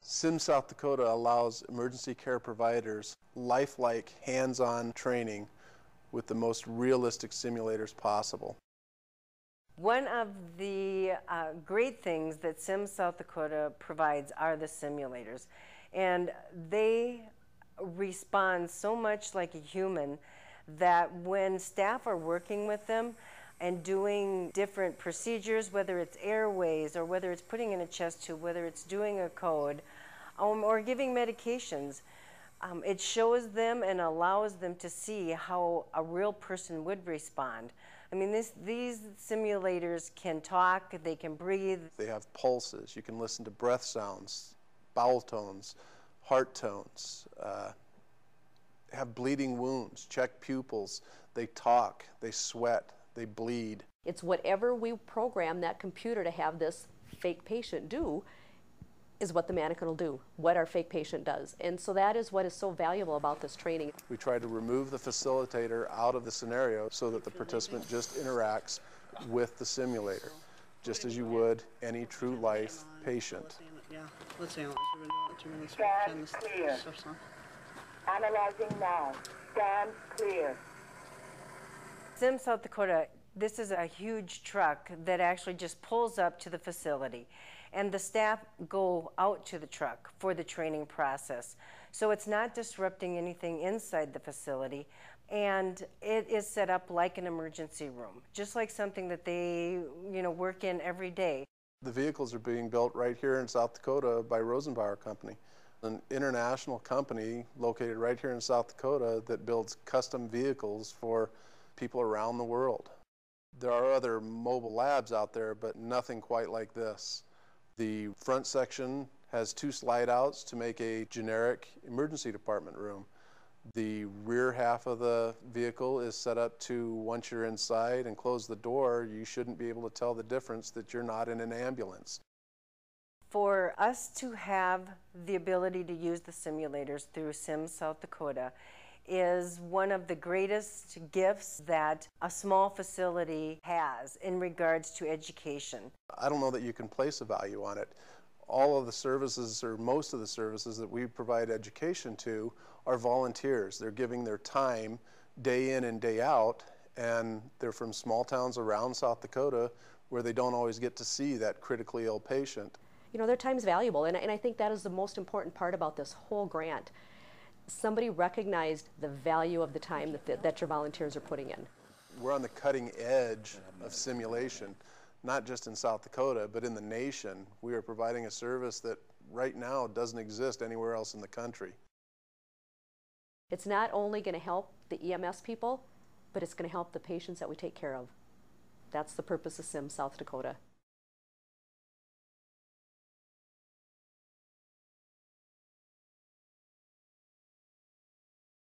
SIM South Dakota allows emergency care providers lifelike, hands-on training with the most realistic simulators possible. One of the great things that SIM South Dakota provides are the simulators, and they respond so much like a human that when staff are working with them and doing different procedures, whether it's airways or whether it's putting in a chest tube, whether it's doing a code or giving medications, it shows them and allows them to see how a real person would respond. I mean, these simulators can talk, they can breathe. They have pulses. You can listen to breath sounds, bowel tones, heart tones, have bleeding wounds, check pupils. They talk, they sweat, they bleed. It's whatever we program that computer to have this fake patient do is what the mannequin will do, what our fake patient does. And so that is what is so valuable about this training. We try to remove the facilitator out of the scenario so that the participant just interacts with the simulator, just as you would any true life patient. Yeah, let's analyze. Stand clear. Analyzing now. Stand clear. SIM South Dakota, this is a huge truck that actually just pulls up to the facility, and the staff go out to the truck for the training process. So it's not disrupting anything inside the facility, and it is set up like an emergency room, just like something that they, work in every day. The vehicles are being built right here in South Dakota by ROSENBAUER Company, an international company located right here in South Dakota that builds custom vehicles for people around the world. There are other mobile labs out there, but nothing quite like this. The front section has 2 slide outs to make a generic emergency department room. The rear half of the vehicle is set up to, once you're inside and close the door, you shouldn't be able to tell the difference that you're not in an ambulance. For us to have the ability to use the simulators through SIM South Dakota is one of the greatest gifts that a small facility has in regards to education. I don't know that you can place a value on it. All of the services, or most of the services that we provide education to, are volunteers. They're giving their time day in and day out, and they're from small towns around South Dakota where they don't always get to see that critically ill patient. Their time's valuable, and I think that is the most important part about this whole grant. Somebody recognized the value of the time that your volunteers are putting in. We're on the cutting edge of simulation, not just in South Dakota, but in the nation. We are providing a service that right now doesn't exist anywhere else in the country. It's not only going to help the EMS people, but it's going to help the patients that we take care of. That's the purpose of SIM South Dakota.